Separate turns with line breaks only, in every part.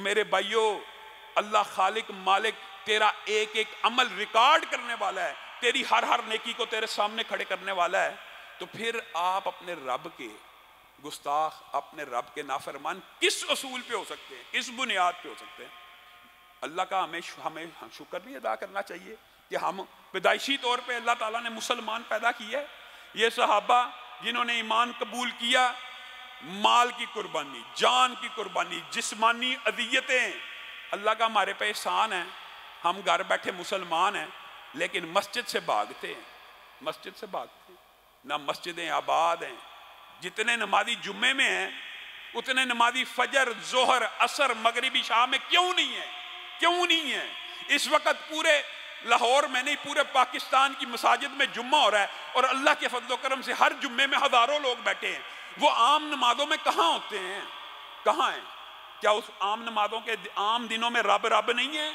میرے بھائیوں، اللہ خالق مالک تیرا ایک ایک عمل ریکارڈ کرنے والا ہے، تیری ہر ہر نیکی کو تیرے سامنے کھڑے کرنے والا ہے، تو پھر آپ اپنے رب کے گستاخ، اپنے رب کے نافرمان کس اصول پہ ہو سکتے ہیں، کس بنیاد پہ ہو سکتے ہیں؟ اللہ کا ہمیں شکر بھی ادا کرنا چاہیے کہ ہم پیدائشی طور پہ اللہ تعالیٰ نے مسلمان پیدا کیا ہے۔ یہ صحابہ جنہوں نے ایمان قبول کیا، مال کی قربانی، جان کی قربانی، جسمانی اذیتیں، اللہ کا ہمارے پہ احسان ہے، ہم گھر بیٹھے مسلمان ہیں لیکن مسجد سے بھاگتے ہیں، مسجد سے بھاگتے ہیں، نہ مسجدیں آباد ہیں۔ جتنے نمازی جمعے میں ہیں اتنے نمازی فجر، ظہر، عصر، مغربی، شام میں کیوں نہیں ہے؟ کیوں نہیں ہے؟ اس وقت پورے لاہور میں نہیں، پورے پاکستان کی مساجد میں جمعہ ہو رہا ہے اور اللہ کے فضل و کرم سے ہر جمعے میں ہزاروں لوگ بیٹھے ہیں۔ وہ عام نمازوں میں کہاں ہوتے ہیں؟ کہاں ہیں؟ کیا اس عام نمازوں کے عام دنوں میں رب نہیں ہے؟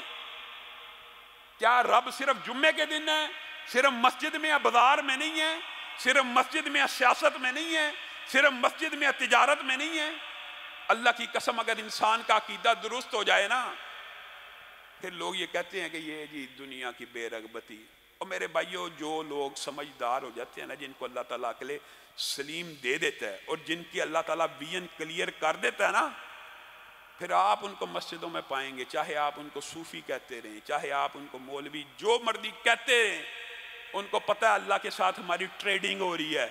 کیا رب صرف جمعے کے دن ہے؟ صرف مسجد میں یا بازار میں نہیں ہے؟ صرف مسجد میں یا سیاست میں نہیں ہے؟ صرف مسجد میں یا تجارت میں نہیں ہے؟ اللہ کی قسم اگر انسان کا عقیدہ درست ہو جائے نا، پھر لوگ یہ کہتے ہیں کہ یہ جی دنیا کی بے رغبتی۔ اور میرے بھائیوں، جو لوگ سمجھدار ہو جاتے ہیں نا، جن کو اللہ تعالیٰ عقل سلیم دے دیتا ہے اور جن کی اللہ تعالیٰ ویژن کلیئر کر دیتا ہے نا، پھر آپ ان کو مسجدوں میں پائیں گے، چاہے آپ ان کو صوفی کہتے رہیں، چاہے آپ ان کو مولوی، جو مرضی کہتے رہیں، ان کو پتہ ہے اللہ کے ساتھ ہماری ٹریڈنگ ہو رہی ہے،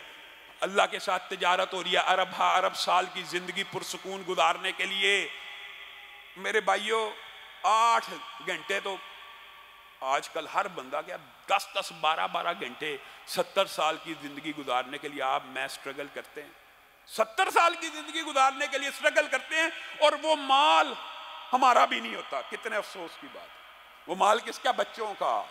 اللہ کے ساتھ تجارت ہو رہی ہے، ارب سال کی زندگی پرسکون گزارنے کے لیے۔ میرے بھائیوں، 8 گھنٹے تو آج کل ہر بندہ کیا 10 12 گھنٹے 70 سال کی زندگی گزارنے کے لیے آپ میں سٹرگل کرتے ہیں، 70 سال کی زندگی گزارنے کے لیے سٹرگل کرتے ہیں، اور وہ مال ہمارا بھی نہیں ہوتا۔ کتنے افسوس کی بات ہے، وہ مال کس کا؟ بچوں کا۔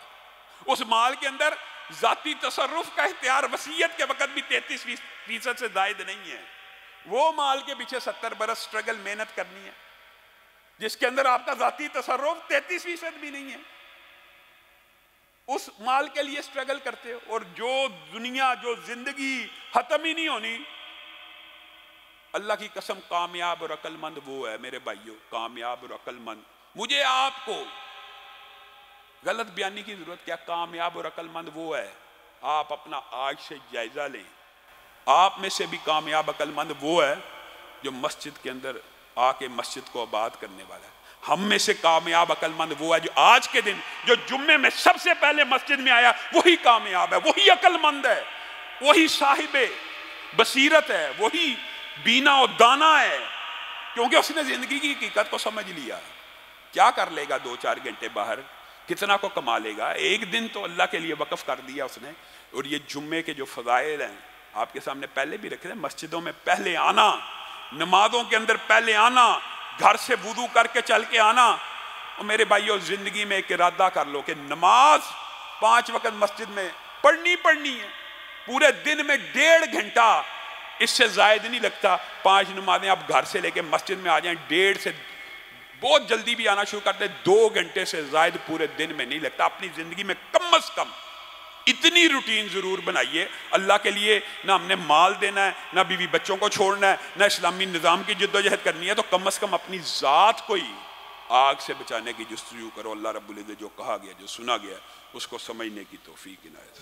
اس مال کے اندر ذاتی تصرف کا اختیار وصیت کے وقت بھی 33% سے زائد نہیں ہے۔ وہ مال کے پیچھے 70 برس سٹرگل، محنت کرنی ہے، جس کے اندر آپ کا ذاتی تصرف 33% بھی نہیں ہے، اس مال کے لیے سٹرگل کرتے ہو۔ اور جو دنیا، جو زندگی ختم ہی نہیں ہونی، اللہ کی قسم کامیاب اور عقل مند وہ ہے میرے بھائیوں، کامیاب اور عقل مند۔ مجھے آپ کو غلط بیانی کی ضرورت کیا؟ کامیاب اور عقل مند وہ ہے، آپ اپنا آج سے جائزہ لیں، آپ میں سے بھی کامیاب عقل مند وہ ہے جو مسجد کے اندر آ کے مسجد کو آباد کرنے والا ہے۔ ہم میں سے کامیاب عقل مند وہ ہے جو آج کے دن، جو جمعے میں سب سے پہلے مسجد میں آیا، وہی کامیاب ہے، وہی عقل مند ہے، وہی صاحب بصیرت ہے، وہی بینا و دانا ہے، کیونکہ اس نے زندگی کی حقیقت کو سمجھ لیا۔ کیا کر لے گا 2-4 گھنٹے باہر؟ کتنا کو کما لے گا؟ ایک دن تو اللہ کے لیے وقف کر دیا اس نے۔ اور یہ جمعے کے جو فضائل ہیں آپ کے سامنے پہلے بھی رکھے ہیں، مسجدوں میں پہلے آنا، نمازوں کے اندر پہلے آنا، گھر سے وضو کر کے چل کے آنا۔ اور میرے بھائیوں، زندگی میں ایک ارادہ کر لو کہ نماز 5 وقت مسجد میں پڑھنی ہے، پورے دن میں 1.5 گھنٹہ، اس سے زائد نہیں لگتا۔ 5 نمازیں آپ گھر سے لے کے مسجد میں آ جائیں، 1.5 سے بہت جلدی بھی آنا شروع کرتے، 2 گھنٹے سے زائد پورے دن میں نہیں لگتا۔ اپنی زندگی میں کم از کم اتنی روٹین ضرور بنائیے۔ اللہ کے لیے نہ ہم نے مال دینا ہے، نہ بیوی بچوں کو چھوڑنا ہے، نہ اسلامی نظام کی جدوجہد کرنی ہے، تو کم از کم اپنی ذات کو ہی آگ سے بچانے کی جستجو کرو۔ اللہ رب العزت جو کہا گیا، جو سنا گیا، اس کو سمجھنے کی توفیق عنایت۔